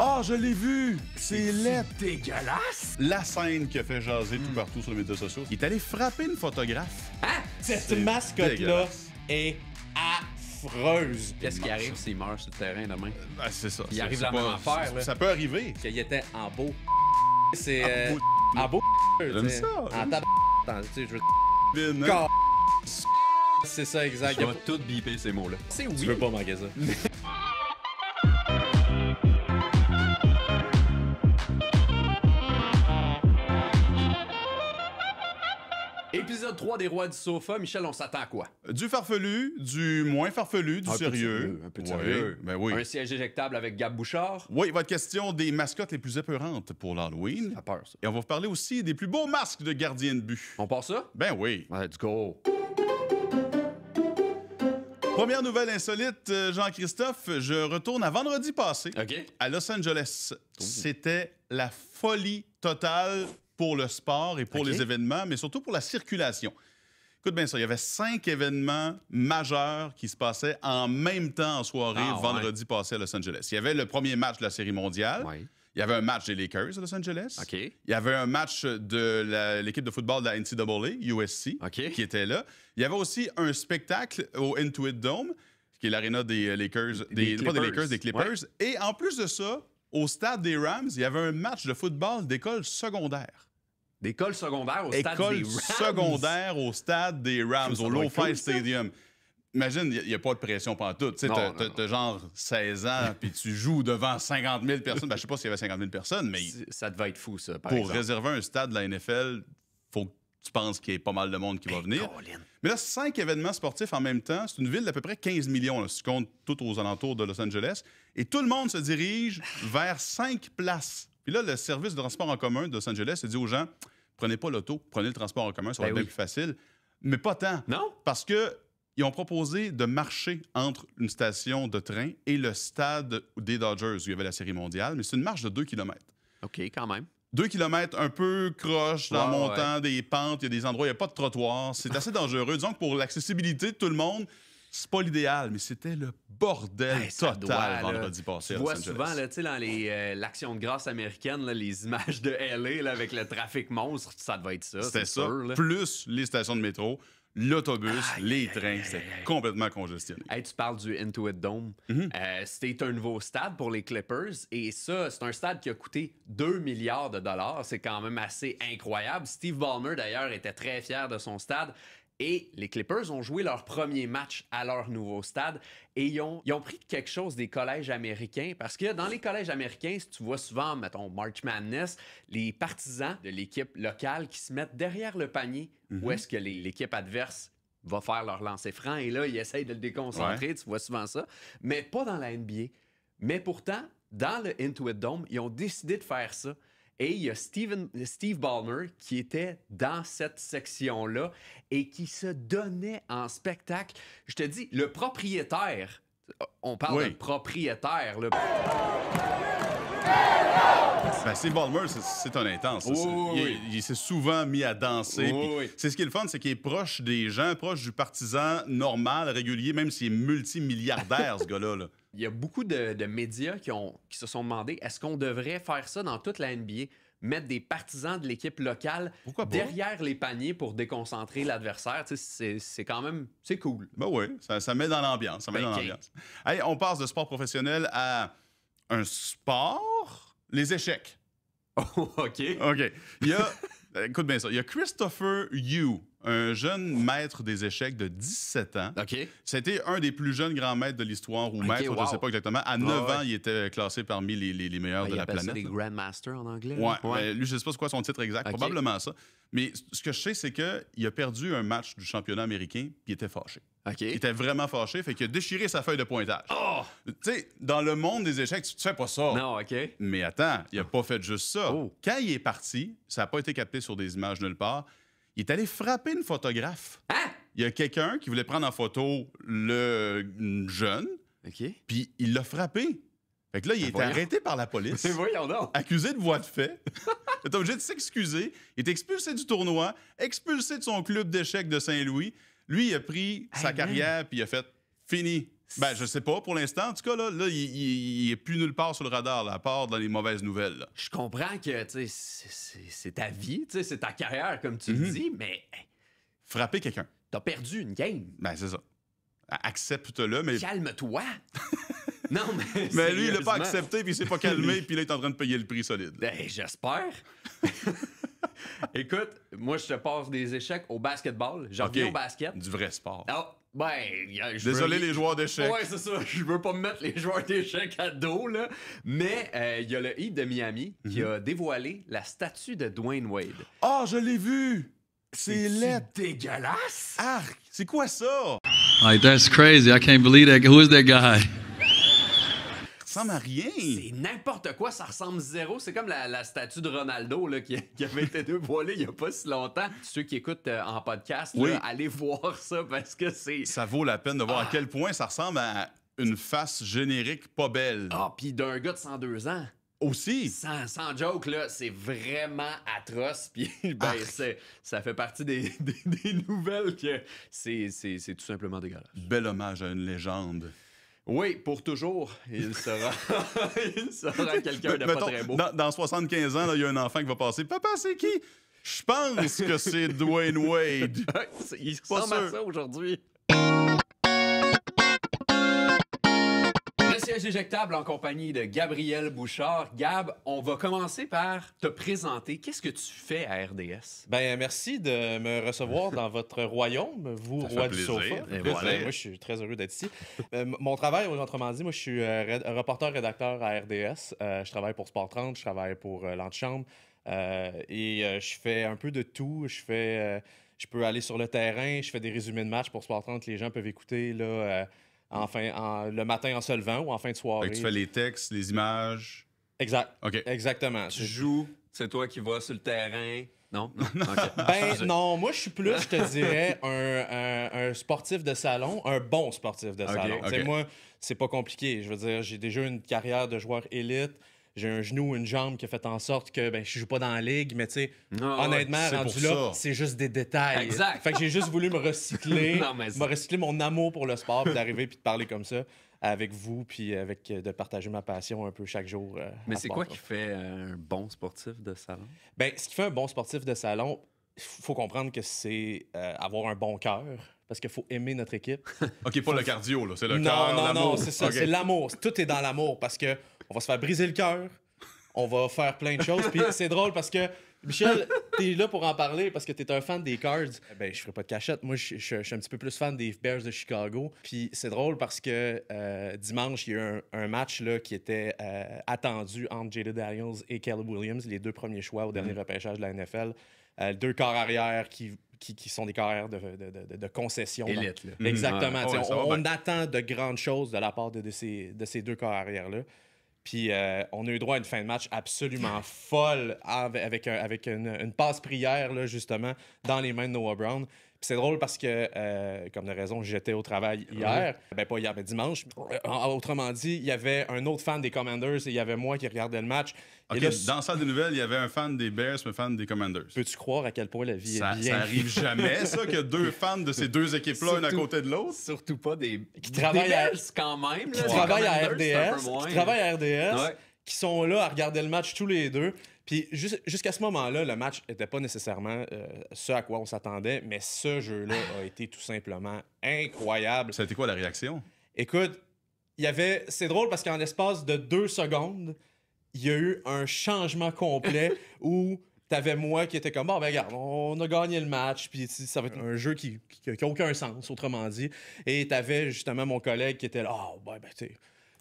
Ah, je l'ai vu! C'est laid! Dégueulasse! La scène qui a fait jaser tout partout sur les médias sociaux. Il est allé frapper une photographe. Hein? Cette mascotte-là dégueulasse. est affreuse. Qu'est-ce qui arrive s'il meurt sur le terrain demain? Ben, c'est ça. Il c'est- arrive c'est la même affaire, là. Ça peut arriver. Qu'il était en beau. C'est. beau- En beau. J'aime ça, En j'aime tab. Tu sais, je veux. Vin, hein? Car- C'est ça, exact. Je vais tout biper ces mots-là. C'est oui. Tu veux pas manquer ça. Épisode 3 des Rois du Sofa. Michel, on s'attend à quoi? Du farfelu, du moins farfelu, du Un peu de sérieux. sérieux, un peu de Ouais, sérieux. ben oui. Un siège éjectable avec Gab Bouchard. Oui, votre question des mascottes les plus épeurantes pour l'Halloween. Ça fait peur, ça. Et on va vous parler aussi des plus beaux masques de gardiens de but. On part ça? Ben oui. Let's go. Première nouvelle insolite, Jean-Christophe, je retourne à vendredi passé OK. à Los Angeles. C'était la folie totale pour le sport et pour OK. les événements, mais surtout pour la circulation. Écoute bien ça, il y avait 5 événements majeurs qui se passaient en même temps en soirée Ah, ouais. vendredi passé à Los Angeles. Il y avait le premier match de la Série mondiale. Ouais. Il y avait un match des Lakers à Los Angeles. OK. Il y avait un match de l'équipe de football de la NCAA, USC, OK. qui était là. Il y avait aussi un spectacle au Intuit Dome, qui est l'aréna des Lakers, pas des Clippers. Lakers, des Clippers. Et en plus de ça, au stade des Rams, il y avait un match de football d'école secondaire. D'école secondaire au stade des École Rams. secondaire au stade des Rams, Ça au doit être Lo-Fi cool, ça. Stadium. Imagine, il n'y a pas de pression pendant tout. Tu sais, Non, t'as genre 16 ans, puis tu joues devant 50 000 personnes. Ben, je sais pas s'il y avait 50 000 personnes, mais Ça devait être fou, ça, par pour exemple. réserver un stade de la NFL, faut que tu penses qu'il y ait pas mal de monde qui va venir. Colin. Mais là, 5 événements sportifs en même temps. C'est une ville d'à peu près 15 millions, là, si tu comptes tout aux alentours de Los Angeles. Et tout le monde se dirige vers 5 places. Puis là, le service de transport en commun de Los Angeles a dit aux gens, prenez pas l'auto, prenez le transport en commun, ça va Ben être bien oui. plus facile. Mais pas tant. Non? Parce que ils ont proposé de marcher entre une station de train et le stade des Dodgers, où il y avait la Série mondiale. Mais c'est une marche de 2 km. OK, quand même. 2 km un peu croche, en Ouais, montant des pentes, il y a des endroits, il n'y a pas de trottoir. C'est assez dangereux. Disons que pour l'accessibilité de tout le monde, c'est pas l'idéal, mais c'était le bordel Hey, ça total doit, là. vendredi passé Tu à Los vois Angeles. souvent, là, tu sais, dans l'action de grâce américaine, là, les images de LA là, avec le trafic monstre, ça devait être ça. C'était c'est ça, sûr, là. plus les stations de métro, l'autobus, Aïe, les aïe, trains, aïe, c'était aïe, aïe. complètement congestionné. Hey, tu parles du Intuit Dome. Mhm. C'était un nouveau stade pour les Clippers et ça, c'est un stade qui a coûté 2 milliards de dollars. C'est quand même assez incroyable. Steve Ballmer, d'ailleurs, était très fier de son stade. Et les Clippers ont joué leur premier match à leur nouveau stade et ils ont pris quelque chose des collèges américains parce que dans les collèges américains, si tu vois souvent, mettons, March Madness, les partisans de l'équipe locale qui se mettent derrière le panier où est-ce que l'équipe adverse va faire leur lancer franc et là, ils essayent de le déconcentrer, tu vois souvent ça, mais pas dans la NBA. Mais pourtant, dans le Intuit Dome, ils ont décidé de faire ça. Et il y a Steve Ballmer qui était dans cette section-là et qui se donnait en spectacle. Je te dis, le propriétaire, on parle Oui. d'un propriétaire, là. Ben, Steve Ballmer, c'est un intense. ça. Oui. Il s'est souvent mis à danser. Oui, puis oui. C'est ce qui est le fun, c'est qu'il est proche des gens, proche du partisan normal, régulier, même s'il est multimilliardaire, ce gars-là. Là. Il y a beaucoup de médias qui se sont demandé est-ce qu'on devrait faire ça dans toute la NBA, mettre des partisans de l'équipe locale Pourquoi pas? derrière les paniers pour déconcentrer l'adversaire. Tu sais, c'est quand même c'est cool. Ben oui, ça met dans l'ambiance. Ça met Ben, dans OK. l'ambiance. Hey, on passe de sport professionnel à un sport, les échecs. Oh, OK. OK. Il y a, écoute bien ça, il y a Christopher Yu, un jeune maître des échecs de 17 ans. OK. C'était un des plus jeunes grands maîtres de l'histoire, ou maître, je wow. ne sais pas exactement. À 9 ouais. ans, il était classé parmi les meilleurs de Ils la appellent ça planète. des Grandmasters en anglais. Ouais, là. mais lui, je ne sais pas c'est quoi son titre exact, OK. probablement ça. Mais ce que je sais, c'est qu'il a perdu un match du championnat américain, puis il était fâché. OK. Il était vraiment fâché, fait qu'il a déchiré sa feuille de pointage. Oh! Tu sais, dans le monde des échecs, tu fais pas ça. Non, OK. Mais attends, il a pas fait juste ça. Oh. Quand il est parti, ça n'a pas été capté sur des images nulle part, il est allé frapper une photographe. Hein? Il y a quelqu'un qui voulait prendre en photo le jeune, OK. puis il l'a frappé. Fait que là, il a été voyons. arrêté par la police, Voyons donc. accusé de voie de fait. Il est obligé de s'excuser. Il est expulsé du tournoi, expulsé de son club d'échecs de Saint-Louis. Lui, il a pris sa man. carrière, puis il a fait « fini ». Ben, je sais pas pour l'instant. En tout cas, là il est plus nulle part sur le radar, là, à part dans les mauvaises nouvelles. Là. Je comprends que c'est ta vie, c'est ta carrière, comme tu le dis, mais Frapper quelqu'un. t'as perdu une game. Ben, c'est ça. Accepte-le, mais. Calme-toi. Non, mais. Mais lui, il l'a sérieusement. pas accepté, puis il s'est pas calmé, puis là, il est en train de payer le prix solide. Ben, j'espère. Écoute, moi, je te passe des échecs au basketball. J'en reviens au basket. Du vrai sport. Ah, ben, Désolé, les joueurs d'échecs. Ouais, c'est ça. Je veux pas me mettre les joueurs d'échecs à dos, là. Mais il y a le Heat de Miami qui a dévoilé la statue de Dwayne Wade. Ah, je l'ai vu! C'est laid. Dégueulasse! Arc! C'est quoi ça? Like, that's crazy. I can't believe that. Who is that guy? Ça ressemble à rien. C'est n'importe quoi, ça ressemble zéro. C'est comme la statue de Ronaldo là, qui avait été dévoilée il y a pas si longtemps. Ceux qui écoutent en podcast, Oui. là, allez voir ça parce que c'est... Ça vaut la peine de voir à quel point ça ressemble à une face générique pas belle. Ah, pis d'un gars de 102 ans. Aussi. Sans joke, là, c'est vraiment atroce. Puis, ben, ça fait partie des nouvelles que c'est tout simplement dégueulasse. Bel hommage à une légende. Oui, pour toujours, il sera, il sera quelqu'un de pas Mettons, très beau. Dans 75 ans, il y a un enfant qui va passer. Papa, c'est qui? Je pense que c'est Dwayne Wade. Il Pas ressemble à sûr. ça aujourd'hui. Le siège éjectable en compagnie de Gabriel Bouchard. Gab, on va commencer par te présenter. Qu'est-ce que tu fais à RDS? Ben, merci de me recevoir dans votre royaume, vous, Ça fait roi du plaisir. sofa. Et Écoute, voilà. moi, je suis très heureux d'être ici. Mon travail, autrement dit, moi, je suis reporter-rédacteur à RDS. Je travaille pour Sport 30, je travaille pour l'Antichambre. Et je fais un peu de tout. Je peux aller sur le terrain, je fais des résumés de matchs pour Sport 30 que les gens peuvent écouter là, le matin en se levant ou en fin de soirée. Fait que tu fais les textes, les images. Exact. OK. Exactement. Tu joues, c'est toi qui vas sur le terrain. Non? Non? OK. Ben non, moi je suis plus, je te dirais, un sportif de salon, un bon sportif de salon. ok. Tu sais, moi, c'est pas compliqué. Je veux dire, j'ai déjà une carrière de joueur élite. J'ai un genou, une jambe qui a fait en sorte que ben, je joue pas dans la ligue, mais tu sais, Ah, honnêtement, c'est rendu pour là, ça. c'est juste des détails. Exact. Fait que j'ai juste voulu me recycler, Non, mais me recycler mon amour pour le sport, puis d'arriver puis de parler comme ça avec vous, puis de partager ma passion un peu chaque jour. Mais à c'est Sport quoi 30. qui fait un bon sportif de salon? Ben, ce qui fait un bon sportif de salon, il faut comprendre que c'est avoir un bon cœur, parce qu'il faut aimer notre équipe. OK, pas le cardio, là. C'est le non, cœur, non, l'amour. non, c'est ça, OK. c'est l'amour. Tout est dans l'amour, parce que on va se faire briser le cœur, on va faire plein de choses. Puis c'est drôle parce que, Michel, t'es là pour en parler parce que t'es un fan des Cards. Ben, je ferai pas de cachette. Moi, je suis un petit peu plus fan des Bears de Chicago. Puis c'est drôle parce que dimanche, il y a eu un match là, qui était attendu entre Jada Daniels et Caleb Williams, les deux premiers choix au dernier repêchage de la NFL. Deux corps arrière qui sont des carrières de concession. Élite, là. Exactement. Ouais, T'sais, ouais, ça va on bien. attend de grandes choses de la part de ces deux corps arrière-là. Puis on a eu droit à une fin de match absolument folle avec une passe prière, là, justement, dans les mains de Noah Brown. Puis c'est drôle parce que, comme de raison, j'étais au travail hier. Ben pas hier, mais dimanche. Autrement dit, il y avait un autre fan des Commanders et il y avait moi qui regardais le match. OK, Et là, dans la salle des nouvelles, il y avait un fan des Bears et un fan des Commanders. peux-tu croire à quel point la vie Ça, est bien? ça arrive jamais, ça, qu'il y a deux fans de ces deux équipes-là, une à Surtout- côté de l'autre. Surtout pas des... Qui travaillent des à- Bears, quand même. Qui là, des travaillent à Commanders, c'est un peu RDS, moins. qui travaillent à RDS, Ouais. qui sont là à regarder le match tous les deux. Puis jusqu'à ce moment-là, le match n'était pas nécessairement ce à quoi on s'attendait, mais ce jeu-là a été tout simplement incroyable. Ça a été quoi la réaction? Écoute, c'est drôle parce qu'en l'espace de 2 secondes, il y a eu un changement complet où t'avais moi qui était comme, bon, ben regarde, on a gagné le match, puis ça va être un jeu qui a aucun sens, autrement dit. Et t'avais justement mon collègue qui était là, ah, ben, tu sais,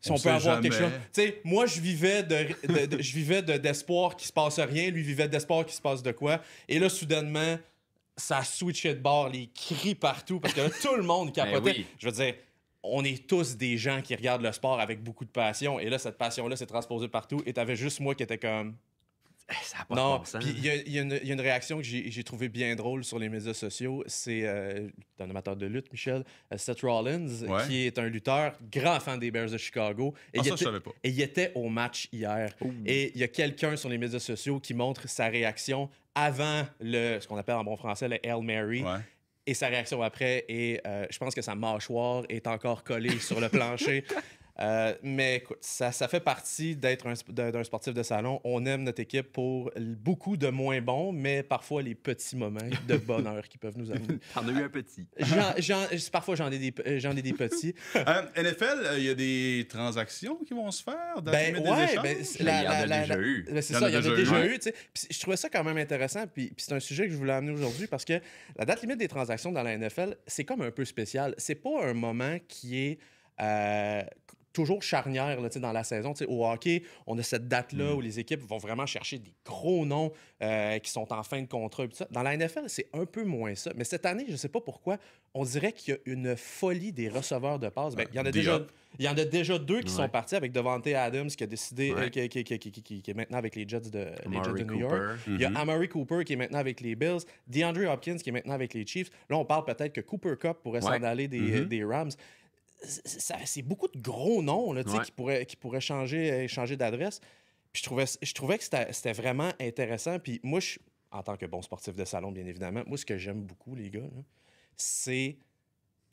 si On on peut sait avoir jamais. quelque chose. Tu sais, moi, je vivais je vivais d'espoir qu'il se passe rien, lui vivait d'espoir qu'il se passe de quoi. Et là, soudainement, ça a switché de bord, les cris partout, parce que là, tout le monde capotait. oui. Je veux dire, on est tous des gens qui regardent le sport avec beaucoup de passion. Et là, cette passion-là s'est transposée partout. Et t'avais juste moi qui était comme... Ça n'a pas de Non, bon sens. puis il y a une réaction que j'ai trouvée bien drôle sur les médias sociaux. C'est un amateur de lutte, Michel, Seth Rollins, Ouais. qui est un lutteur, grand fan des Bears de Chicago. Et Ah, il ça, je était- savais pas. et il était au match hier. Et il y a quelqu'un sur les médias sociaux qui montre sa réaction avant ce qu'on appelle en bon français le Hail Mary. Ouais. Et sa réaction après est, je pense que sa mâchoire est encore collée sur le plancher. Mais écoute, ça fait partie d'être d'un sportif de salon. On aime notre équipe pour beaucoup de moins bons, mais parfois les petits moments de bonheur qui peuvent nous amener. T'en as eu un petit. Parfois, j'en ai des petits. NFL, il y a des transactions qui vont se faire. Ben des ouais, échanges? ben, Il y en a déjà eu. C'est ça, il y en a déjà eu. Tu sais. Puis je trouvais ça quand même intéressant. Puis c'est un sujet que je voulais amener aujourd'hui parce que la date limite des transactions dans la NFL, c'est comme un peu spécial. C'est pas un moment qui est toujours charnière là, dans la saison. Au hockey, on a cette date-là où les équipes vont vraiment chercher des gros noms qui sont en fin de contrat. Et tout ça. Dans la NFL, c'est un peu moins ça. Mais cette année, je ne sais pas pourquoi, on dirait qu'il y a une folie des receveurs de passes. Ben, il y en a déjà deux qui sont partis avec Devante Adams qui a décidé, qui est maintenant avec les Jets de New York. Il y a Amari Cooper qui est maintenant avec les Bills. DeAndre Hopkins qui est maintenant avec les Chiefs. Là, on parle peut-être que Cooper Kupp pourrait s'en aller des Rams. C'est beaucoup de gros noms là, qui pourraient changer d'adresse. Puis je trouvais que c'était vraiment intéressant. Puis moi, en tant que bon sportif de salon, bien évidemment, moi, ce que j'aime beaucoup, les gars, là, c'est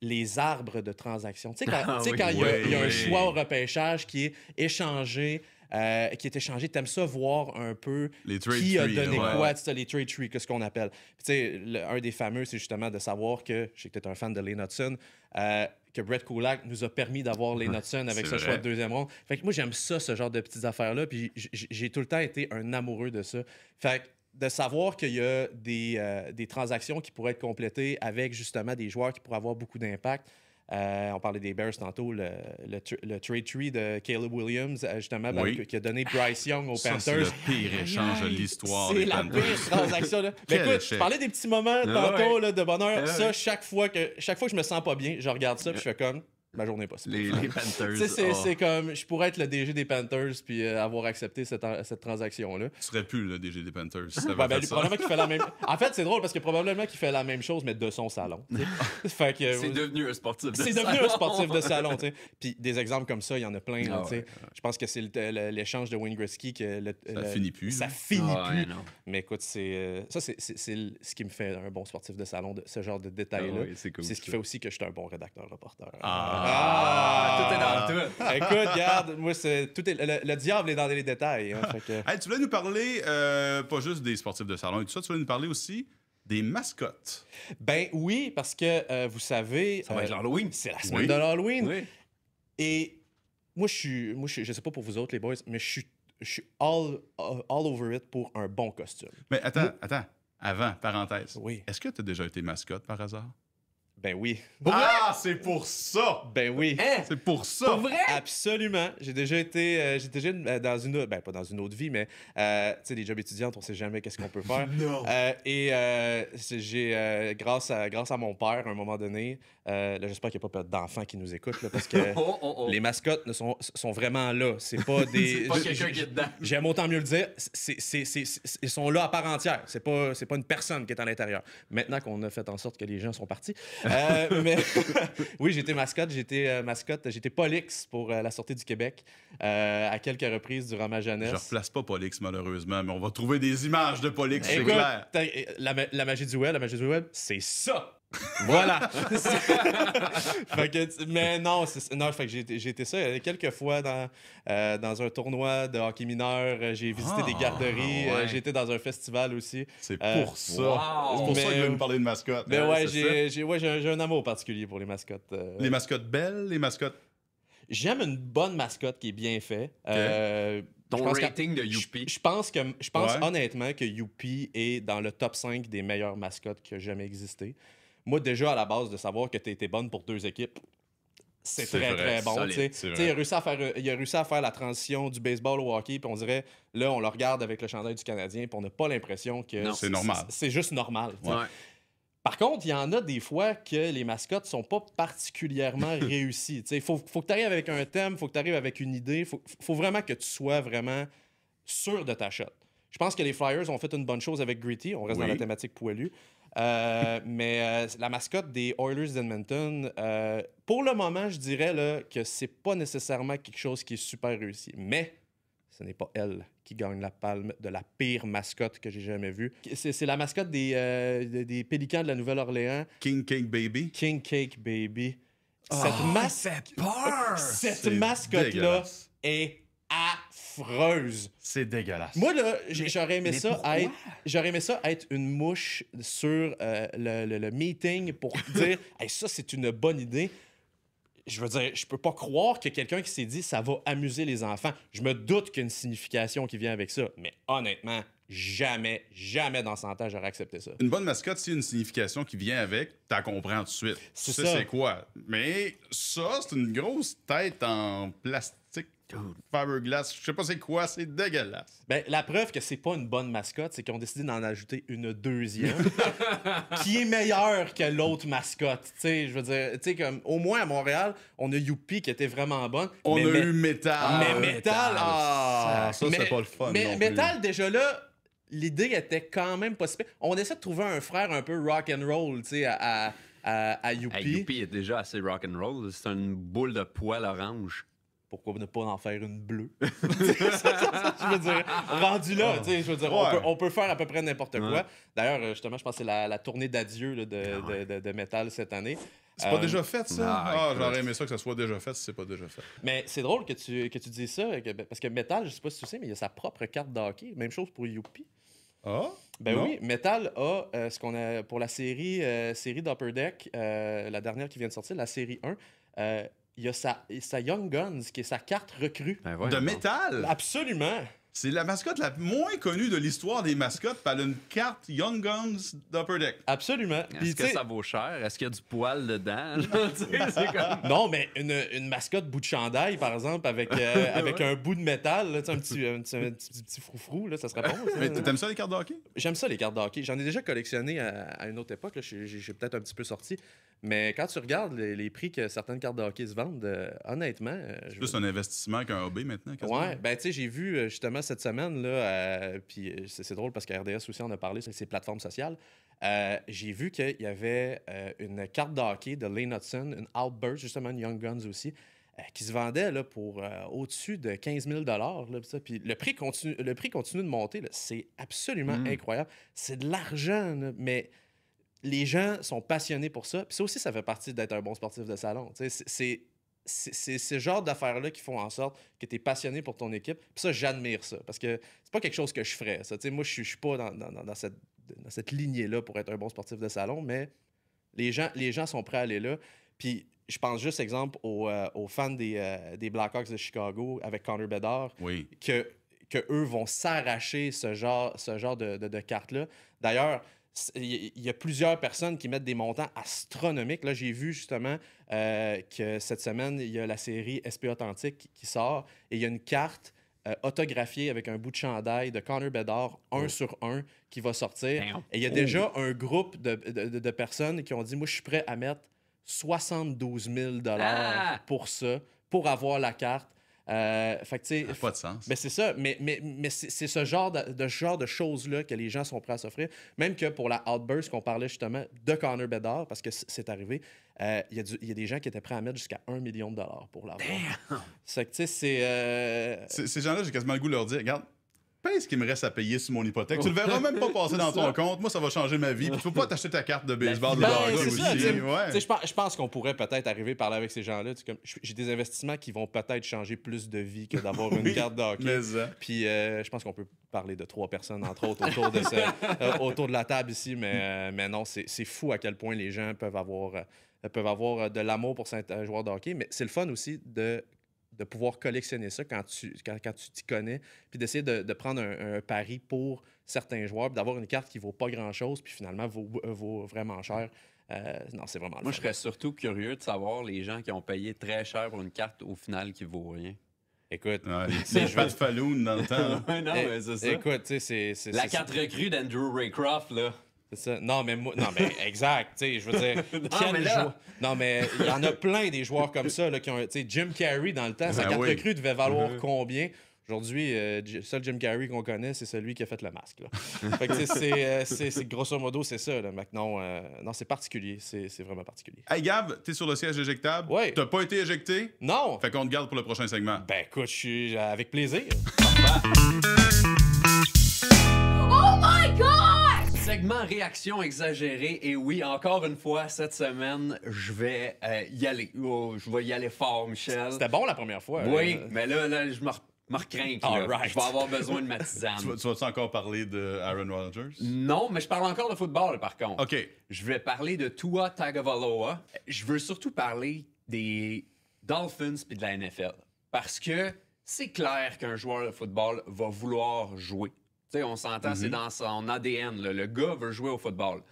les arbres de transactions. Tu sais, quand il y a un choix au repêchage qui est échangé, t'aimes ça voir un peu qui a donné quoi, les trade trees, qu'est-ce qu'on appelle. Tu sais, un des fameux, c'est justement de savoir que, je sais que tu es un fan de Lane Hudson, que Brett Kulak nous a permis d'avoir Lane Hudson avec ce choix de deuxième ronde. Fait que moi, j'aime ça, ce genre de petites affaires-là, puis j'ai tout le temps été un amoureux de ça. Fait que de savoir qu'il y a des transactions qui pourraient être complétées avec justement des joueurs qui pourraient avoir beaucoup d'impact. On parlait des Bears tantôt, le trade tree de Caleb Williams, justement, qui a donné Bryce Young aux Panthers. C'est le pire échange de l'histoire des Panthers. C'est la pire transaction. Là. Mais écoute, je parlais des petits moments tantôt là, de bonheur. Ça, chaque fois que je me sens pas bien, je regarde ça puis je fais comme... Ma journée n'est pas si les Panthers. C'est comme, je pourrais être le DG des Panthers puis avoir accepté cette transaction-là. Tu serais plus le DG des Panthers. Probablement qu'il fait la même. En fait, c'est drôle parce que probablement qu'il fait la même chose, mais de son salon. Fait que, c'est devenu un sportif de salon. C'est devenu un sportif de salon. T'sais. Puis des exemples comme ça, il y en a plein. Je pense que c'est l'échange de Wayne Gretzky. Ça finit plus. Ça finit plus. Mais écoute, c'est ce qui me fait un bon sportif de salon, ce genre de détails-là. C'est ce qui fait aussi que je suis un bon rédacteur-reporter. Tout est dans tout. Écoute, regarde, moi, le diable est dans les détails. Hein, hey, tu voulais nous parler, pas juste des sportifs de salon et tout ça, tu voulais nous parler aussi des mascottes. Ben oui, parce que vous savez... Ça va être l'Halloween. C'est la semaine de l'Halloween. Oui. Et moi, je sais pas pour vous autres, les boys, mais je suis all over it pour un bon costume. Mais attends. Avant, parenthèse. Oui. Est-ce que tu as déjà été mascotte par hasard? Ben oui. C'est pour ça! Ben oui. C'est pour ça! Pour vrai? Absolument. J'ai déjà été dans une autre... Ben, pas dans une autre vie, mais tu sais, les jobs étudiantes, on sait jamais qu'est-ce qu'on peut faire. Non. J'ai, grâce à mon père, à un moment donné, là, j'espère qu'il n'y a pas d'enfants qui nous écoutent, là, parce que les mascottes sont vraiment là. C'est pas des... c'est pas quelqu'un qui est dedans. J'aime autant mieux le dire. Ils sont là à part entière. C'est pas une personne qui est à l'intérieur. Maintenant qu'on a fait en sorte que les gens sont partis... mais oui, j'étais mascotte. J'étais Polix pour la Sûreté du Québec à quelques reprises durant ma jeunesse. Je replace pas Polix, malheureusement, mais on va trouver des images de Polix, c'est Écoute, clair. La magie du web, c'est ça! Voilà! Mais non, fait que j'ai été ça quelques fois dans un tournoi de hockey mineur. J'ai visité des garderies. J'ai été dans un festival aussi. C'est pour ça. Wow. C'est pour ça qu'il veut nous parler de mascottes. Mais j'ai un amour particulier pour les mascottes. Les mascottes belles, les mascottes... J'aime une bonne mascotte qui est bien faite. Ton rating de Youpi. Je pense honnêtement que Youpi est dans le top 5 des meilleures mascottes qui a jamais existé. Moi, déjà, à la base, de savoir que tu étais bonne pour deux équipes, c'est très, très bon. Il a réussi à faire la transition du baseball au hockey, puis on dirait, là, on le regarde avec le chandail du Canadien, puis on n'a pas l'impression que c'est normal. C'est juste normal. Ouais. Par contre, il y en a des fois que les mascottes sont pas particulièrement réussies. Il faut que tu arrives avec un thème, il faut que tu arrives avec une idée, il faut vraiment que tu sois vraiment sûr de ta shot. Je pense que les Flyers ont fait une bonne chose avec Gritty. On reste dans la thématique poilue. Mais la mascotte des Oilers d'Edmonton, pour le moment, je dirais là, que c'est pas nécessairement quelque chose qui est super réussi. Mais ce n'est pas elle qui gagne la palme de la pire mascotte que j'ai jamais vue. C'est la mascotte des Pélicans de la Nouvelle-Orléans. King Cake Baby. King Cake Baby. Fait peur! Cette C'est mascotte-là dégueulasse. est affreuse. C'est dégueulasse. Moi, là, j'aurais aimé mais ça pourquoi? j'aurais aimé ça être une mouche sur le meeting pour dire hey, ça, c'est une bonne idée. Je veux dire, je peux pas croire que quelqu'un qui s'est dit ça va amuser les enfants. Je me doute qu'il y a une signification qui vient avec ça. Mais honnêtement, jamais dans 100 ans, j'aurais accepté ça. Une bonne mascotte, s'il y a une signification qui vient avec, t'en comprends tout de suite. C'est Tu sais ça. c'est quoi. Mais ça, c'est une grosse tête en plastique, fiberglass. Je sais pas c'est quoi, c'est dégueulasse. Ben, la preuve que c'est pas une bonne mascotte, c'est qu'ils ont décidé d'en ajouter une deuxième qui est meilleure que l'autre mascotte. Tu sais, je veux dire, tu sais, comme au moins à Montréal, on a Youpi qui était vraiment bonne. On mais, a eu Metal. mais Metal, ça, c'est pas le fun. Mais non plus. Metal, déjà là, l'idée était quand même pas si pire. On essaie de trouver un frère un peu rock and roll, tu sais, à Youpi. Youpi est déjà assez rock'n'roll. C'est une boule de poil orange. Pourquoi ne pas en faire une bleue? Je veux dire, rendu là, tu sais, je veux dire, Ouais. on peut faire à peu près n'importe quoi. Ouais. D'ailleurs, justement, je pense que c'est la tournée d'adieu là, de Metal cette année. C'est pas déjà fait, ça? Ah, écoute. J'aurais aimé ça que ça soit déjà fait si c'est pas déjà fait. Mais c'est drôle que tu dises ça, parce que Metal, je sais pas si tu sais, mais il a sa propre carte de hockey. Même chose pour Youpi. Ah? Ben Non? oui, Metal a ce qu'on a pour la série d'Upper Deck, la dernière qui vient de sortir, la série 1. Il y a sa Young Guns, qui est sa carte recrue. Ben ouais, De bon. métal? Absolument. C'est la mascotte la moins connue de l'histoire des mascottes, puis elle a une carte Young Guns d'Upper Deck. Absolument. Puis, Est-ce tu que sais, ça vaut cher? Est-ce qu'il y a du poil dedans? Tu sais, c'est comme... non, mais une mascotte bout de chandail, par exemple, avec un bout de métal, là, tu sais, un petit froufrou, là, ça serait bon. ça. Mais t'aimes ça les cartes de hockey? J'aime ça, les cartes de hockey. J'en ai déjà collectionné à une autre époque. Là. J'ai peut-être un petit peu sorti. Mais quand tu regardes les prix que certaines cartes de hockey se vendent, honnêtement... C'est plus un investissement qu'un hobby maintenant. quasiment. Ouais, ben tu sais, j'ai vu justement cette semaine, là, puis c'est drôle parce que RDS aussi en a parlé sur ses plateformes sociales. J'ai vu qu'il y avait une carte de hockey de Lane Hudson, une Outburst, justement, une Young Guns aussi, qui se vendait là, pour au-dessus de 15 000 là, pis ça. Puis le prix continue de monter. là. C'est absolument incroyable. C'est de l'argent, là, mais les gens sont passionnés pour ça. Puis ça aussi, ça fait partie d'être un bon sportif de salon. Tu sais, c'est ce genre d'affaires-là qui font en sorte que tu es passionné pour ton équipe. Puis ça, j'admire ça. Parce que c'est pas quelque chose que je ferais. Ça. Tu sais, moi, je suis pas dans cette lignée-là pour être un bon sportif de salon, mais les gens sont prêts à aller là. Puis je pense juste, exemple, aux fans des Blackhawks de Chicago avec Connor Bedard, Oui. que eux vont s'arracher ce genre de cartes-là. D'ailleurs, il y a plusieurs personnes qui mettent des montants astronomiques. Là, j'ai vu justement que cette semaine, il y a la série SP Authentique qui sort et il y a une carte autographiée avec un bout de chandail de Connor Bedard, 1 sur 1, qui va sortir. Damn. Et il y a déjà un groupe de personnes qui ont dit « Moi, je suis prêt à mettre 72 000 pour ça, pour avoir la carte. » Fait que, tu sais, Ça n'a pas de sens. ben c'est ça, mais c'est ce genre de choses-là que les gens sont prêts à s'offrir. Même que pour la Outburst qu'on parlait justement de Connor Bedard, parce que c'est arrivé, il y a des gens qui étaient prêts à mettre jusqu'à 1 million de dollars pour l'avoir. C'est que, tu sais, Ces gens-là, j'ai quasiment le goût de leur dire, regarde, paye ce qu'il me reste à payer sur mon hypothèque. Tu le verras même pas passer dans ton compte. Moi, ça va changer ma vie. Puis tu peux pas t'acheter ta carte de baseball de Ben, hockey c'est aussi. ça, tu sais. Ouais. Tu sais, je pense qu'on pourrait peut-être arriver à parler avec ces gens-là. Tu sais, comme, j'ai des investissements qui vont peut-être changer plus de vie que d'avoir une Oui, carte de hockey. mais ça. Puis je pense qu'on peut parler de 3 personnes, entre autres, autour de la table ici. Mais non, c'est fou à quel point les gens peuvent avoir de l'amour pour certains joueurs de hockey. Mais c'est le fun aussi de pouvoir collectionner ça quand tu t'y connais, puis d'essayer de prendre un pari pour certains joueurs, puis d'avoir une carte qui vaut pas grand-chose, puis finalement vaut vraiment cher. Non, c'est vraiment le Moi, fun. je serais surtout curieux de savoir les gens qui ont payé très cher pour une carte au final qui vaut rien. Écoute, Ouais, les Pat Falloon dans le temps. là. Ouais, non, mais c'est ça. écoute, tu sais, c'est... La carte recrue d'Andrew Raycroft, là. C'est ça. Non, mais exact. Tu sais, je veux dire, quel mais là- joueur- Non, mais il y en a plein des joueurs comme ça là, qui ont. Tu sais, Jim Carrey, dans le temps, sa Ben carte oui. recrue devait valoir combien? Aujourd'hui, le seul Jim Carrey qu'on connaît, c'est celui qui a fait le masque. Là. Fait que, tu sais, c'est grosso modo, c'est ça. Là. Non, c'est particulier. C'est vraiment particulier. Hey Gab, t'es sur le siège éjectable. Ouais. T'as pas été éjecté. Non! Fait qu'on te garde pour le prochain segment. Ben écoute, je suis avec plaisir. Parfait. Oh my God! Segment réaction exagérée. Et oui, encore une fois, cette semaine, je vais y aller. Oh, je vais y aller fort, Michel. C'était bon la première fois. Oui, mais là je me recrinque. Là. Alright. Je vais avoir besoin de ma tisane. Tu vas-tu encore parler de Aaron Rodgers? Non, mais je parle encore de football, par contre. OK. Je vais parler de Tua Tagovailoa. Je veux surtout parler des Dolphins et de la NFL. Parce que c'est clair qu'un joueur de football va vouloir jouer. Tu sais, on s'entend, c'est dans son ADN. Là. Le gars veut jouer au football.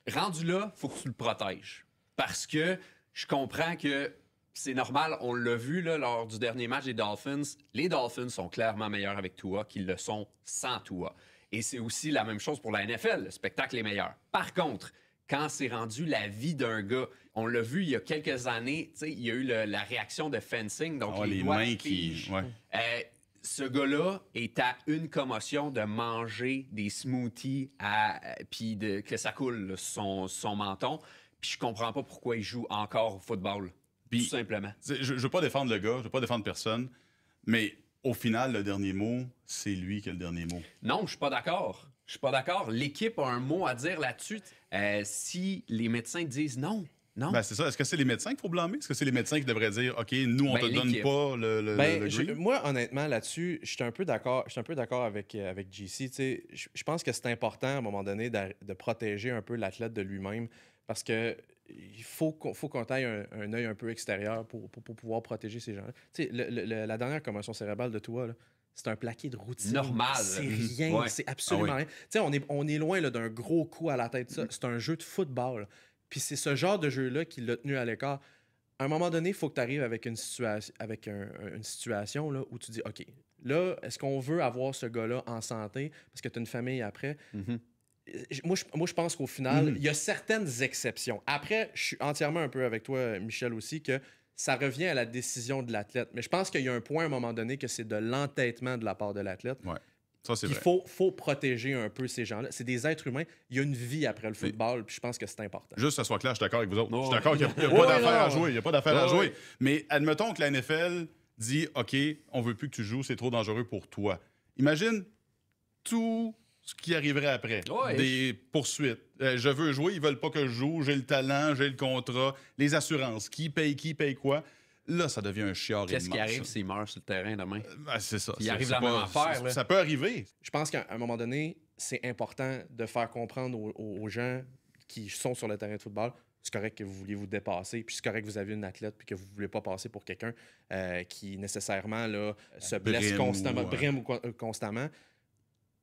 Rendu là, il faut que tu le protèges. Parce que je comprends que c'est normal, on l'a vu là, lors du dernier match des Dolphins. Les Dolphins sont clairement meilleurs avec Tua qu'ils le sont sans Tua. Et c'est aussi la même chose pour la NFL. Le spectacle est meilleur. Par contre, quand c'est rendu la vie d'un gars, on l'a vu il y a quelques années, il y a eu la réaction de fencing, donc Les doigts mains de pige. qui. Ouais. Ce gars-là est à une commotion de manger des smoothies puis que ça coule là, son menton. Puis je comprends pas pourquoi il joue encore au football. Puis, tout simplement. Je veux pas défendre le gars, je veux pas défendre personne, mais au final, le dernier mot, c'est lui qui a le dernier mot. Non, je suis pas d'accord. Je suis pas d'accord. L'équipe a un mot à dire là-dessus. Si les médecins disent non. Ben, c'est ça. Est-ce que c'est les médecins qu'il faut blâmer? Est-ce que c'est les médecins qui devraient dire OK, nous, on te donne l'équipe. pas le green? Moi, honnêtement, là-dessus, je suis un peu d'accord avec JC. Je pense que c'est important, à un moment donné, de protéger un peu l'athlète de lui-même parce que il faut qu'on aille un œil un peu extérieur pour pouvoir protéger ces gens-là. La dernière commotion cérébrale de toi, là, c'est un plaqué de routine. Normal. C'est rien. Ouais. C'est absolument rien. On est loin là, d'un gros coup à la tête. C'est un jeu de football. Puis c'est ce genre de jeu-là qui l'a tenu à l'écart. À un moment donné, il faut que tu arrives avec une situation là, où tu dis OK, là, est-ce qu'on veut avoir ce gars-là en santé parce que tu as une famille après? Moi, je pense qu'au final, il y a certaines exceptions. Après, je suis entièrement un peu avec toi, Michel, aussi, que ça revient à la décision de l'athlète. Mais je pense qu'il y a un point à un moment donné que c'est de l'entêtement de la part de l'athlète. Ouais. Ça, c'est Il vrai. faut protéger un peu ces gens-là. C'est des êtres humains. Il y a une vie après le football, puis je pense que c'est important. Juste que ça soit clair, je suis d'accord avec vous autres. Oh, Je suis d'accord qu'il n'y a, Ouais, pas d'affaire à non. jouer. Il n'y a pas d'affaire à Oh, jouer. ouais. Mais admettons que la NFL dit OK, on veut plus que tu joues, c'est trop dangereux pour toi. Imagine tout ce qui arriverait après. Ouais. Des poursuites. Je veux jouer, ils veulent pas que je joue, j'ai le talent, j'ai le contrat, les assurances, qui paye quoi. Là, ça devient un chiard Qu'est-ce qui immense, arrive ça. s'il meurt sur le terrain demain? Ben, c'est ça. Il C'est- arrive c'est la pas- même affaire, c'est- là. Ça peut arriver. Je pense qu'à un moment donné, c'est important de faire comprendre aux gens qui sont sur le terrain de football, c'est correct que vous vouliez vous dépasser, puis c'est correct que vous avez une athlète, puis que vous ne voulez pas passer pour quelqu'un qui nécessairement là, se blesse Brime constamment.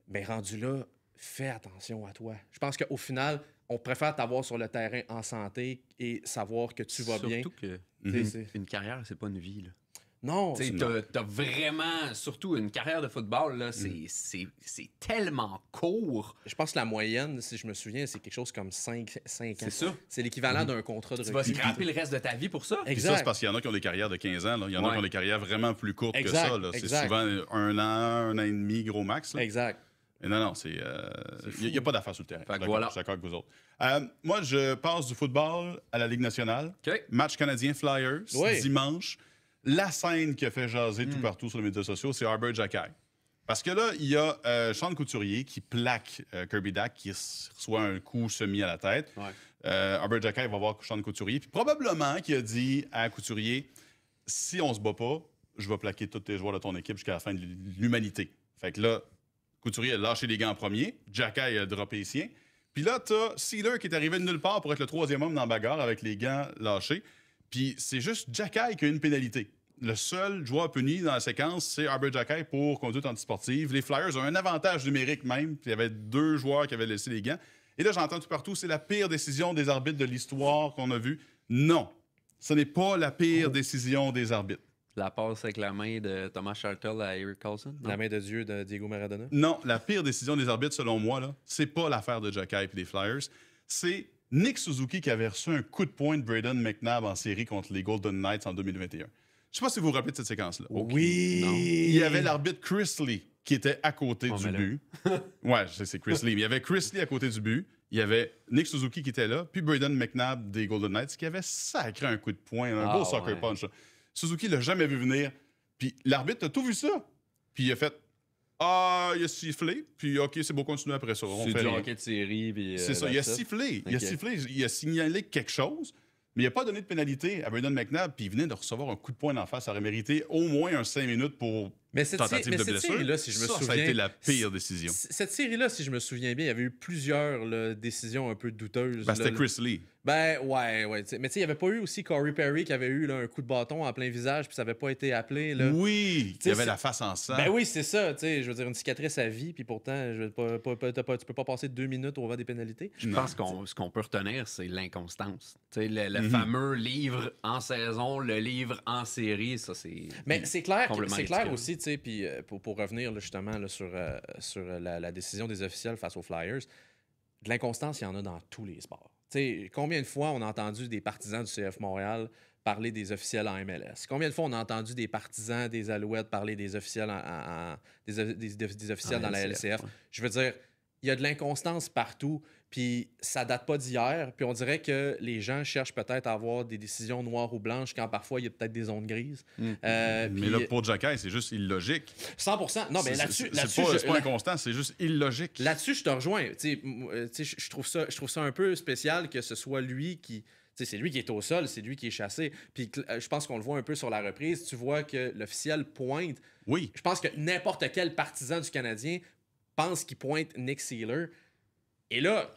Mais rendu là, fais attention à toi. Je pense qu'au final, on préfère t'avoir sur le terrain en santé et savoir que tu vas bien. Surtout que Tu sais, une carrière, c'est pas une vie. Là. Non, Tu sais, t'as vraiment, surtout une carrière de football, là, c'est tellement court. je pense que la moyenne, si je me souviens, c'est quelque chose comme 5 ans. C'est ça. C'est l'équivalent d'un contrat de Tu vas recrue. scraper le reste de ta vie pour ça. Puis ça, c'est parce qu'il y en a qui ont des carrières de 15 ans. Là. Il y en a Ouais. qui ont des carrières vraiment plus courtes Exact, que ça. Là. C'est exact. souvent 1 an et demi, gros max. Là. Exact. Et non, c'est. Il n'y a pas d'affaires sur le terrain. Fait que D'accord, voilà. Je suis d'accord avec vous autres. Moi, je passe du football à la Ligue nationale. OK. Match canadien Flyers, Oui. dimanche. La scène qui a fait jaser tout partout sur les médias sociaux, c'est Arbor Xhekaj. Parce que là, il y a Sean Couturier qui plaque Kirby Dack, qui reçoit un coup semi à la tête. Ouais. Arbor Xhekaj va voir Sean Couturier. Puis probablement qu'il a dit à Couturier, si on se bat pas, je vais plaquer tous tes joueurs de ton équipe jusqu'à la fin de l'humanité. Fait que là, Couturier a lâché les gants en premier. Xhekaj a droppé les siens. Puis là, t'as Sealer qui est arrivé de nulle part pour être le troisième homme dans la bagarre avec les gants lâchés. Puis c'est juste Xhekaj qui a une pénalité. Le seul joueur puni dans la séquence, c'est Arbor Xhekaj pour conduite antisportive. Les Flyers ont un avantage numérique même. Puis il y avait 2 joueurs qui avaient laissé les gants. Et là, j'entends tout partout, c'est la pire décision des arbitres de l'histoire qu'on a vue. Non, ce n'est pas la pire décision des arbitres. La passe avec la main de Thomas Shartel à Eric Carlson. La main de Dieu de Diego Maradona. Non, la pire décision des arbitres, selon moi, là, c'est pas l'affaire de Xhekaj et des Flyers. C'est Nick Suzuki qui avait reçu un coup de poing de Braden McNabb en série contre les Golden Knights en 2021. Je sais pas si vous vous rappelez de cette séquence-là. Oui! Non. Il y avait l'arbitre Chris Lee qui était à côté du mais là. but. Ouais, je sais, c'est Chris Lee. Mais il y avait Chris Lee à côté du but. Il y avait Nick Suzuki qui était là, puis Braden McNabb des Golden Knights qui avait sacré un coup de poing, un beau soccer ouais. punch. Là. Suzuki l'a jamais vu venir. Puis l'arbitre a tout vu ça. Puis il a fait Ah, il a sifflé, puis OK, c'est beau, continuer après ça. On C'est fait du rien. hockey de série. Puis, C'est ça, il a that's it. sifflé. Ok. Il a signalé quelque chose, mais il n'a pas donné de pénalité à Brandon McNabb, puis il venait de recevoir un coup de poing d'en face. Ça aurait mérité au moins un 5 minutes pour Mais cette tentative de cette blessure. série-là, si je me ça a souviens. été la pire décision. Cette série-là, si je me souviens bien, il y avait eu plusieurs là, décisions un peu douteuses. Ben, c'était là. Chris Lee. Ben, ouais. Mais tu sais, il n'y avait pas eu aussi Corey Perry qui avait eu là, un coup de bâton en plein visage, puis ça n'avait pas été appelé. Là. Oui, sais, il avait c'est- la face en sang. Ben oui, c'est ça. Tu sais, je veux dire, une cicatrice à vie, puis pourtant, tu peux pas passer 2 minutes au vent des pénalités. Je pense qu'on ce qu'on peut retenir, c'est l'inconstance. Tu sais, le Mhm. fameux livre en saison, le livre en série, ça, c'est. Mais c'est clair, Complètement c'est clair ridicule. aussi, tu sais, puis pour revenir là, justement là, sur la décision des officiels face aux Flyers, de l'inconstance, il y en a dans tous les sports. Tu sais, combien de fois on a entendu des partisans du CF Montréal parler des officiels en MLS? Combien de fois on a entendu des partisans des Alouettes parler des officiels, des officiels En dans la LCF, LCF? ouais. Je veux dire, il y a de l'inconstance partout, puis ça date pas d'hier, puis on dirait que les gens cherchent peut-être à avoir des décisions noires ou blanches quand parfois il y a peut-être des zones grises. Mais Puis- là, pour Jacky, c'est juste illogique. 100%. Non, mais C'est là-dessus, pas, c'est pas inconstant, c'est juste illogique. là-dessus, je te rejoins. Tu sais, je trouve ça un peu spécial que ce soit lui qui. Tu sais, c'est lui qui est au sol, c'est lui qui est chassé. Puis je pense qu'on le voit un peu sur la reprise. Tu vois que l'officiel pointe. Oui. Je pense que n'importe quel partisan du Canadien pense qu'il pointe Nick Seeler. Et là,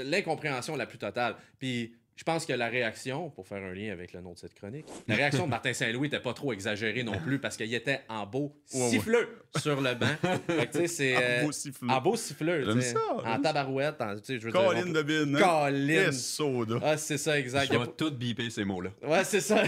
l'incompréhension la plus totale. Puis je pense que la réaction, pour faire un lien avec le nom de cette chronique, la réaction de Martin Saint-Louis n'était pas trop exagérée non plus parce qu'il était en beau Ouais. siffleux sur le banc. Fait que, tu sais, c'est, En beau siffleux. En beau siffleux. J'aime tu sais. ça, En j'aime tabarouette. Tu sais, je veux Colin dire. de Bin. Colin. Et soda. Ah, c'est ça, exact. Je vais tout biper ces mots-là. Ouais, c'est ça.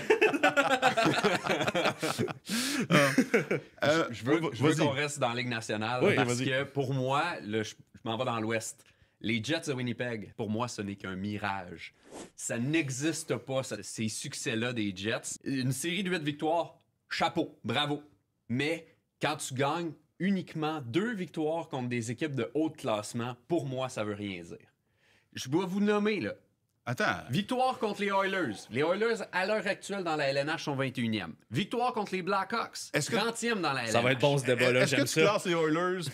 Je veux vas-y. qu'on reste dans la Ligue nationale Oui, parce vas-y. que pour moi, là, je m'en vais dans l'Ouest. Les Jets de Winnipeg, pour moi, ce n'est qu'un mirage. Ça n'existe pas, ces succès-là des Jets. Une série de 8 victoires, chapeau, bravo. Mais quand tu gagnes uniquement 2 victoires contre des équipes de haut classement, pour moi, ça veut rien dire. Je dois vous nommer, là. Attends. Victoire contre les Oilers. Les Oilers, à l'heure actuelle, dans la LNH, sont 21e. Victoire contre les Blackhawks. Est-ce que- 30e dans la LNH. Ça va être bon ce débat-là, Est-ce que j'aime tu ça. classes les Oilers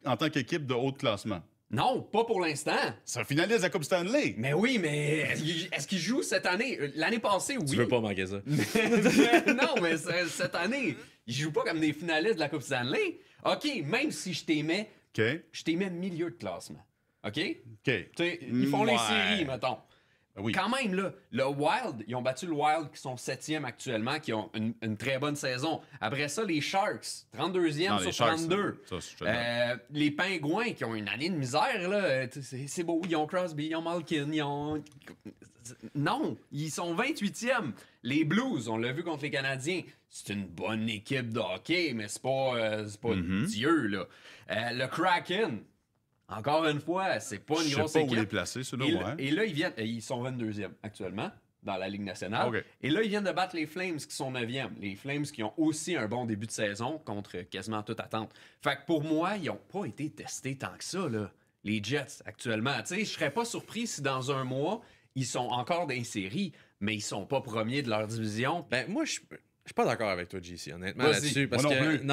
en tant qu'équipe de haut de classement? Non, pas pour l'instant. C'est un finaliste de la Coupe Stanley. Mais oui, mais est-ce qu'il joue cette année? L'année passée, oui. Tu veux pas manquer ça. Non, mais cette année, ils jouent pas comme des finalistes de la Coupe Stanley. OK, même si je t'aimais milieu de classement. OK? Tu OK. sais, ils font les Ouais. séries, mettons. Oui. Quand même, là, le Wild, ils ont battu le Wild qui sont 7e actuellement, qui ont une très bonne saison. Après ça, les Sharks, 32e Non, sur les Sharks, 32. ça, je te le donne. Les Pingouins qui ont une année de misère, là, c'est beau. Ils ont Crosby, ils ont Malkin, ils ont... Non, ils sont 28e. Les Blues, on l'a vu contre les Canadiens, c'est une bonne équipe de hockey, mais c'est pas Mm-hmm. Dieu, là. Le Kraken, encore une fois, c'est pas une Je grosse sais pas équipe. où les placer, ceux-là, Et, ouais. et là, ils sont 22e actuellement dans la Ligue nationale. OK. Et là, ils viennent de battre les Flames qui sont 9e. Les Flames qui ont aussi un bon début de saison contre quasiment toute attente. Fait que pour moi, ils n'ont pas été testés tant que ça, là, les Jets actuellement. Tu sais, je serais pas surpris si dans un mois, ils sont encore dans les séries, mais ils sont pas premiers de leur division. Ben, moi, je suis pas d'accord avec toi, JC, honnêtement, Vas-y. là-dessus. Parce Moi non que, plus.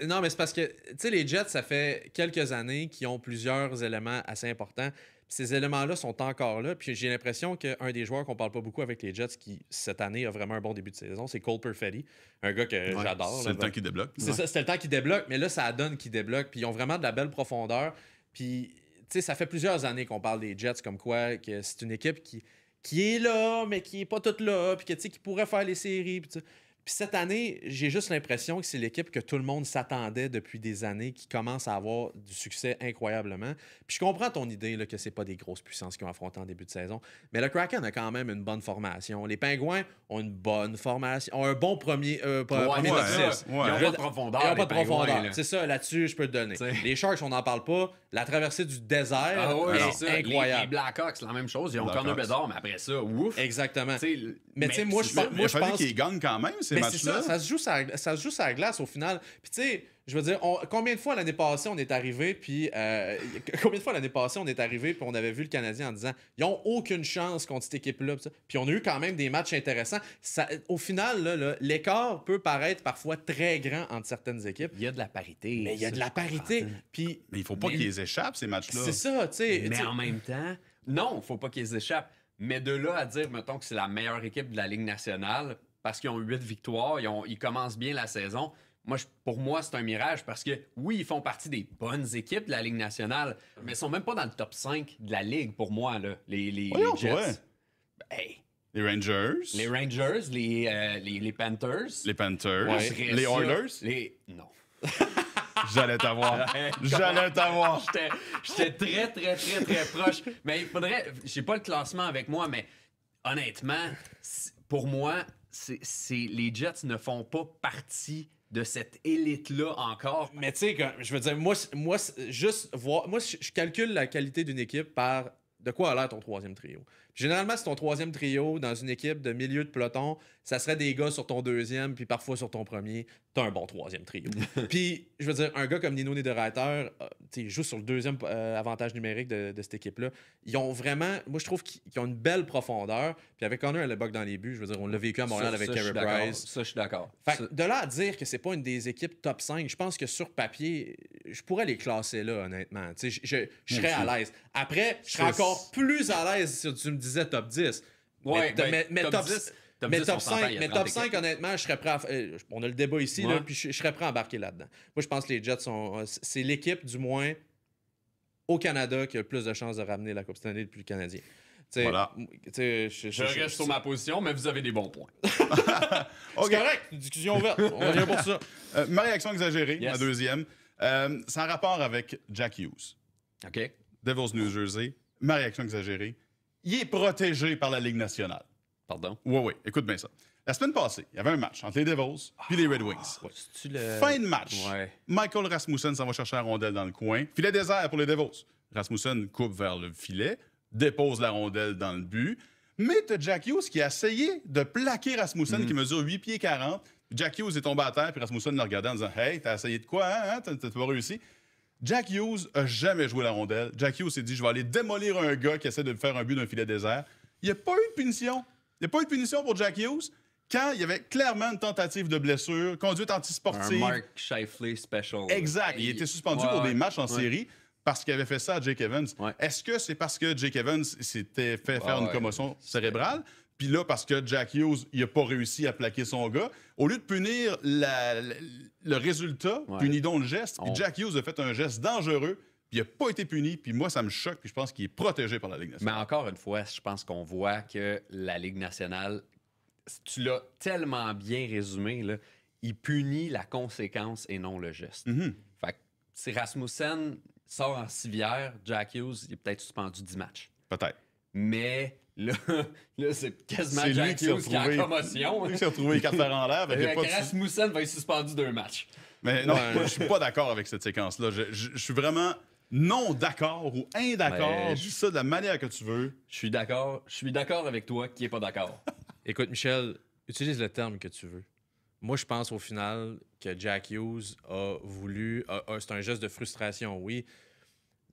non, mais c'est parce que, tu sais, les Jets, ça fait quelques années qu'ils ont plusieurs éléments assez importants. Puis ces éléments-là sont encore là. Puis j'ai l'impression qu'un des joueurs qu'on parle pas beaucoup avec les Jets, qui, cette année, a vraiment un bon début de saison, c'est Cole Perfetti. Un gars que j'adore. C'est là, le temps qui débloque. C'est ça, c'était le temps qui débloque, mais là, ça donne qu'ils débloquent. Puis ils ont vraiment de la belle profondeur. Puis, tu sais, ça fait plusieurs années qu'on parle des Jets comme quoi que c'est une équipe qui est là, mais qui est pas toute là, puis que, tu sais, qui pourrait faire les séries. Puis cette année, j'ai juste l'impression que c'est l'équipe que tout le monde s'attendait depuis des années, qui commence à avoir du succès incroyablement. Puis je comprends ton idée là, que c'est pas des grosses puissances qui ont affronté en début de saison, mais le Kraken a quand même une bonne formation. Les Pingouins ont une bonne formation, ont un bon premier top ouais, 6. Ils n'ont ouais. pas de profondeur. Ils n'ont les pas de profondeur. Pingouins, là. C'est ça, là-dessus, je peux te donner. T'sais. Les Sharks, on n'en parle pas. La traversée du désert Ah oui, est c'est ça. incroyable. Les Blackhawks, c'est la même chose. Ils ont Blackhawks. Connor Bedard, mais après ça, ouf. Exactement. T'sais, Mais tu sais, moi, c'est je ça. pense- Il a fallu pense- qu'ils gagnent quand même, ces Mais c'est ça, matchs-là. ça se joue sur la glace au final. Puis tu sais, je veux dire, combien de fois l'année passée on est arrivé, puis on avait vu le Canadien en disant ils ont aucune chance contre cette équipe-là, puis on a eu quand même des matchs intéressants. Au final, là, l'écart peut paraître parfois très grand entre certaines équipes. Il y a de la parité. Mais il y a de la parité. Puis, Mais il faut pas qu'ils les échappent, ces matchs-là. c'est ça, tu sais. Mais en même temps, non, faut pas qu'ils échappent. Mais de là à dire, mettons, que c'est la meilleure équipe de la Ligue nationale, parce qu'ils ont 8 victoires, ils commencent bien la saison. Pour moi, c'est un mirage parce que, oui, ils font partie des bonnes équipes de la Ligue nationale, mais ils sont même pas dans le top 5 de la Ligue, pour moi, là, les Voyons, Jets. ouais. Hey, Les Rangers. les Rangers, les Panthers. Les Panthers. Ouais. Les Oilers. Non. J'allais t'avoir. J'allais t'avoir. J'étais très, très, très, très proche. Mais il faudrait... J'ai pas le classement avec moi, mais honnêtement, pour moi, les Jets ne font pas partie de cette élite-là encore. Mais tu sais, je veux dire, moi, juste voir. Moi, je calcule la qualité d'une équipe par de quoi a l'air ton troisième trio. Généralement, si ton troisième trio dans une équipe de milieu de peloton, ça serait des gars sur ton deuxième, puis parfois sur ton premier. T'as un bon troisième trio. Puis, je veux dire, un gars comme Nino Niederreiter, il joue sur le deuxième avantage numérique de cette équipe-là. Ils ont vraiment, moi, je trouve qu'ils ont une belle profondeur. Puis avec Connor Hellebuyck dans les buts, je veux dire, on l'a vécu à Montréal avec Carey Price. Ça, je suis d'accord. Fait que de là à dire que c'est pas une des équipes top 5, je pense que sur papier, je pourrais les classer là, honnêtement. Tu sais, je serais à l'aise. Après, je serais encore plus à l'aise si tu me disais top 10. Ouais, mais top 10. Mais top 5, équipes. honnêtement, je serais prêt à. On a le débat ici, Ouais. là, puis je serais prêt à embarquer là-dedans. Moi, je pense que les Jets c'est l'équipe, du moins, au Canada, qui a le plus de chances de ramener la Coupe Stanley depuis le Canadien. T'sais, Voilà. Je reste sur ma position, mais vous avez des bons points. C'est correct, une discussion ouverte. On vient pour ça. Ma réaction exagérée, Yes. ma deuxième. C'est en rapport avec Jack Hughes. OK? Devils New Jersey. Ma réaction exagérée. Il est protégé par la Ligue nationale. Pardon? Oui. Écoute bien ça. La semaine passée, il y avait un match entre les Devils et les Red Wings. C'est-tu le... Fin de match. Ouais. Michael Rasmussen s'en va chercher la rondelle dans le coin. Filet désert pour les Devils. Rasmussen coupe vers le filet, dépose la rondelle dans le but. Mais t'as Jack Hughes qui a essayé de plaquer Rasmussen, qui mesure 8 pieds 40. Jack Hughes est tombé à terre, puis Rasmussen le regardait en disant « Hey, t'as essayé de quoi, hein? T'as pas réussi? » Jack Hughes a jamais joué la rondelle. Jack Hughes s'est dit « Je vais aller démolir un gars qui essaie de faire un but d'un filet désert. » Il n'y a pas eu de punition. Il n'y a pas eu de punition pour Jack Hughes quand il y avait clairement une tentative de blessure, conduite Un antisportive. Mark Scheifele special. Exact. Il était suspendu pour des matchs en série parce qu'il avait fait ça à Jake Evans. Ouais. Est-ce que c'est parce que Jake Evans s'était fait faire une ouais. commotion cérébrale? Puis là, parce que Jack Hughes, il n'a pas réussi à plaquer son gars, au lieu de punir le résultat, punis donc le geste. Puis Jack Hughes a fait un geste dangereux, puis il n'a pas été puni. Puis moi, ça me choque, puis je pense qu'il est protégé par la Ligue Mais nationale. encore une fois, je pense qu'on voit que la Ligue nationale, tu l'as tellement bien résumé, là, il punit la conséquence et non le geste. Fait que si Rasmussen sort en civière, Jack Hughes, il est peut-être suspendu 10 matchs. Peut-être. Mais là c'est quasiment C'est lui Jack qui s'est Hughes qui a retrouvé- la commotion. Lui qui s'est retrouvé les quatre fers en l'air. fait qu'il y a pas de- Rasmussen va être suspendu 2 matchs. Mais non, moi, je suis pas d'accord avec cette séquence-là. Je suis vraiment non d'accord ou indaccord. Mais Dis ça de la manière que tu veux. Je suis d'accord avec toi qui est pas d'accord. Écoute, Michel, utilise le terme que tu veux. Moi, je pense au final que Jack Hughes a voulu... c'est un geste de frustration, oui.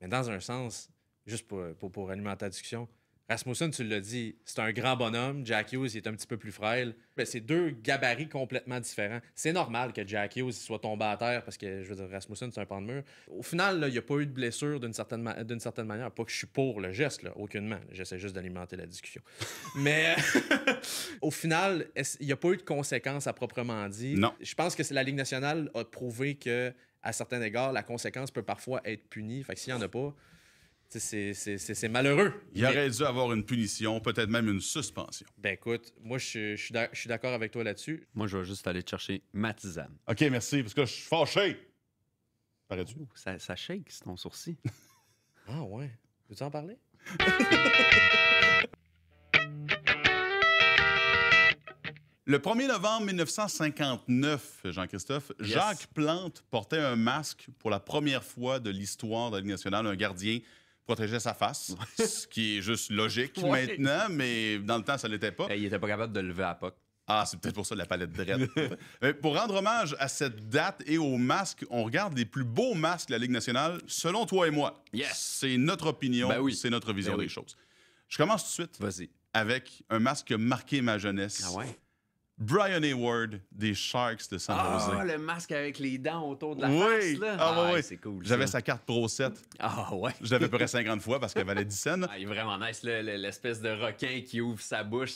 Mais dans un sens, juste pour alimenter la discussion, Rasmussen, tu l'as dit, c'est un grand bonhomme. Jack Hughes, il est un petit peu plus frêle. Ben, c'est deux gabarits complètement différents. C'est normal que Jack Hughes soit tombé à terre parce que, je veux dire, Rasmussen, c'est un pan de mur. Au final, là, il n'y a pas eu de blessure d'une certaine manière. Pas que je suis pour le geste, là, aucunement. J'essaie juste d'alimenter la discussion. Mais au final, il n'y a pas eu de conséquences à proprement dit. Non. Je pense que la Ligue nationale a prouvé que, à certains égards, la conséquence peut parfois être punie. Fait que s'il n'y en a pas, c'est malheureux. Il aurait dû avoir une punition, peut-être même une suspension. Ben écoute, moi je suis d'accord avec toi là-dessus. Moi, je vais juste aller te chercher ma tisane. OK, merci, parce que je suis fâché. Paraît-tu? Ça shake, c'est ton sourcil. Ah ouais. Veux-tu en parler? Le 1er novembre 1959, Jean-Christophe, Yes. Jacques Plante portait un masque pour la première fois de l'histoire de la Ligue nationale. Un gardien protégeait sa face, ce qui est juste logique Ouais. maintenant, mais dans le temps, ça ne l'était pas. Il était pas capable de lever à POC. Ah, c'est peut-être pour ça la palette dread. Mais pour rendre hommage à cette date et aux masques, on regarde les plus beaux masques de la Ligue nationale, selon toi et moi. Yes. C'est notre opinion, Ben oui. c'est notre vision Ben oui. des choses. Je commence tout de suite Vas-y. avec un masque qui a marqué ma jeunesse. Ah ouais? Brian Hayward des Sharks de San Jose. Ah, le masque avec les dents autour de la Oui. face, là. Ah, oui. C'est cool. J'avais ça. sa carte Pro 7. Ah ouais. Je l'avais à peu près 50 fois parce qu'elle valait 10 cents. Ah, il est vraiment nice, là, l'espèce de requin qui ouvre sa bouche,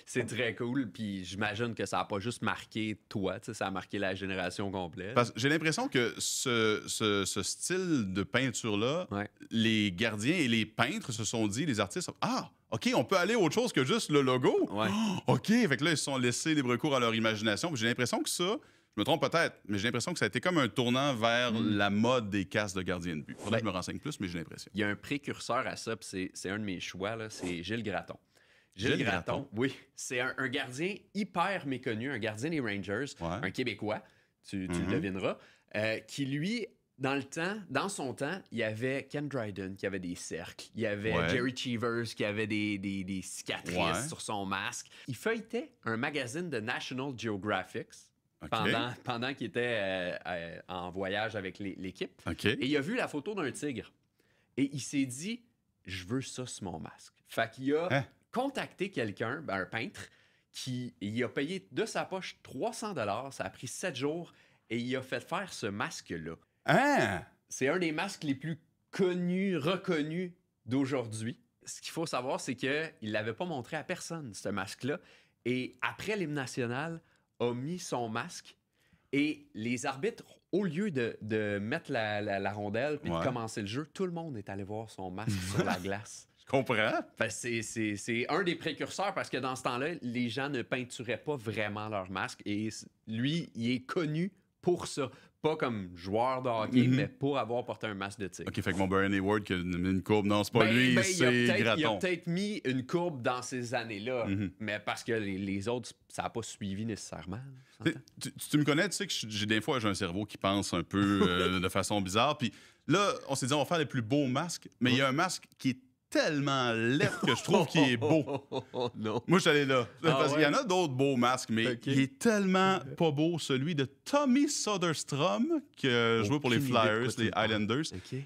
c'est très cool. Puis j'imagine que ça n'a pas juste marqué toi, tu sais, ça a marqué la génération complète. Parce que j'ai l'impression que ce style de peinture-là, Ouais. les gardiens et les peintres se sont dit, les artistes, ah, OK, on peut aller autre chose que juste le logo. Ouais. Oh, OK, fait que là, ils se sont laissés libre cours à leur imagination. Puis j'ai l'impression que ça, je me trompe peut-être, mais j'ai l'impression que ça a été comme un tournant vers la mode des casques de gardien de but. Faudrait que je me renseigne plus, mais j'ai l'impression. Il y a un précurseur à ça, puis c'est un de mes choix, là, c'est Gilles Gratton. Gilles Gratton? Oui. C'est un gardien hyper méconnu, un gardien des Rangers, Ouais. un Québécois, tu le devineras, qui lui, dans son temps, il y avait Ken Dryden qui avait des cercles, il y avait Ouais. Jerry Cheevers qui avait des cicatrices Ouais. sur son masque. Il feuilletait un magazine de National Geographic OK. pendant qu'il était en voyage avec l'équipe. OK. Et il a vu la photo d'un tigre. Et il s'est dit, je veux ça sur mon masque. Fait qu'il a Hein? contacté quelqu'un, un peintre, il a payé de sa poche 300 $. Ça a pris 7 jours et il a fait faire ce masque-là. Hein? C'est un des masques les plus connus, reconnus d'aujourd'hui. Ce qu'il faut savoir, c'est qu'il ne l'avait pas montré à personne, ce masque-là. Et après l'hymne national, a mis son masque. Et les arbitres, au lieu de mettre la rondelle puis Ouais. de commencer le jeu, tout le monde est allé voir son masque sur la glace. Je comprends. Fait que c'est un des précurseurs parce que dans ce temps-là, les gens ne peinturaient pas vraiment leur masque. Et lui, il est connu pour ça. Pas comme joueur de hockey, mais pour avoir porté un masque de tigre. OK, fait que mon Brian Hayward qui a mis une courbe, non, c'est pas lui, il a c'est peut-être- il a Gratton. peut-être mis une courbe dans ces années-là, mais parce que les autres, ça n'a pas suivi nécessairement. là, Tu, s'entend? tu me connais, tu sais que j'ai des fois j'ai un cerveau qui pense un peu de façon bizarre. Puis là, on s'est dit on va faire les plus beaux masques, mais il y a un masque qui est tellement laid que je trouve qu'il est beau. Oh non. Moi, je suis allé là. Parce qu'il y en ouais? a d'autres beaux masques, mais Ok. il est tellement pas beau, celui de Tommy Soderstrom, qui a joué pour les Aucune idée de Flyers, quoi tu les me parles. Islanders. OK.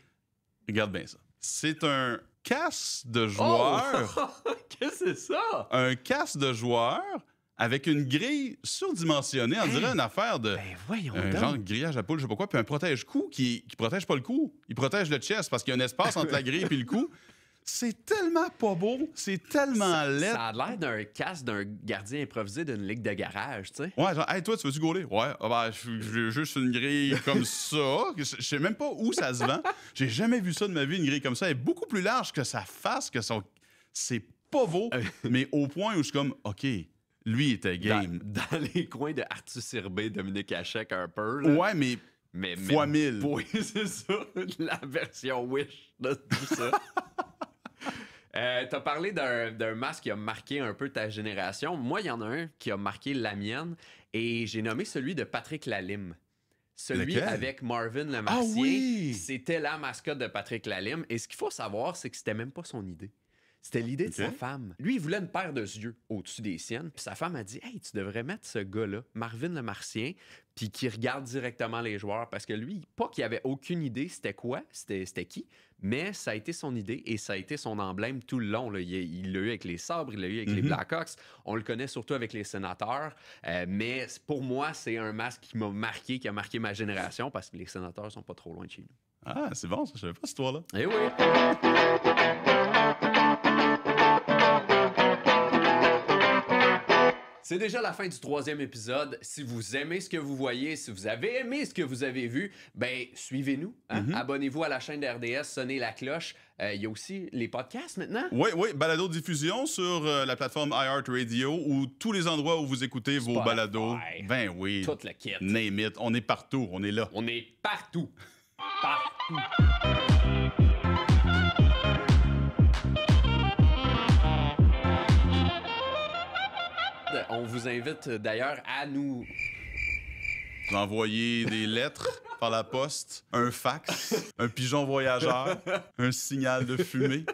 Regarde bien ça. C'est un casque de joueur. Oh! Qu'est-ce que c'est ça? Un casque de joueur avec une grille surdimensionnée. On dirait une affaire de. Ben voyons Un donc. genre de grillage à poule, je sais pas quoi, puis un protège-cou qui protège pas le cou. Il protège le chest parce qu'il y a un espace entre la grille et le cou. C'est tellement pas beau, c'est tellement laid. Ça a l'air d'un casque d'un gardien improvisé d'une ligue de garage, tu sais. Ouais, genre, hey, toi, tu veux-tu gauler? Ouais, ah ben, j'ai juste une grille comme ça. Je sais même pas où ça se vend. J'ai jamais vu ça de ma vie, une grille comme ça. Elle est beaucoup plus large que sa face, que son. C'est pas beau, mais au point où je suis comme, OK, lui il était game. Dans les coins de Arthur Sirbé, Dominique Hachek un peu. Là. Ouais, mais fois 1000. Oui, c'est ça. La version Wish de tout ça. T'as parlé d'un masque qui a marqué un peu ta génération. Moi, il y en a un qui a marqué la mienne et j'ai nommé celui de Patrick Lalime. Celui Lequel? avec Marvin le Ah Martien, oui! c'était la mascotte de Patrick Lalime. Et ce qu'il faut savoir, c'est que c'était même pas son idée. C'était l'idée de Ok. sa femme. Lui, il voulait une paire de yeux au-dessus des siennes. Puis sa femme a dit, hey, tu devrais mettre ce gars-là, Marvin le Martien, puis qui regarde directement les joueurs. Parce que lui, pas qu'il avait aucune idée c'était quoi, c'était qui, mais ça a été son idée et ça a été son emblème tout le long. Là. Il l'a eu avec les Sabres, il l'a eu avec les Blackhawks. On le connaît surtout avec les Sénateurs. Mais pour moi, c'est un masque qui m'a marqué, qui a marqué ma génération parce que les Sénateurs sont pas trop loin de chez nous. Ah, c'est bon, ça, je savais pas cette histoire-là. Eh oui! C'est déjà la fin du 3e épisode. Si vous aimez ce que vous voyez, si vous avez aimé ce que vous avez vu, ben suivez-nous. Hein? Abonnez-vous à la chaîne de RDS, sonnez la cloche. Il y a aussi les podcasts maintenant. Oui, balado-diffusion sur la plateforme iHeartRadio ou tous les endroits où vous écoutez vos Spotify. balados. Ben oui. Tout le kit. Name it. On est partout. On est là. On est partout. Partout. On vous invite d'ailleurs à nous... Vous envoyez des lettres par la poste, un fax, un pigeon voyageur, un signal de fumée.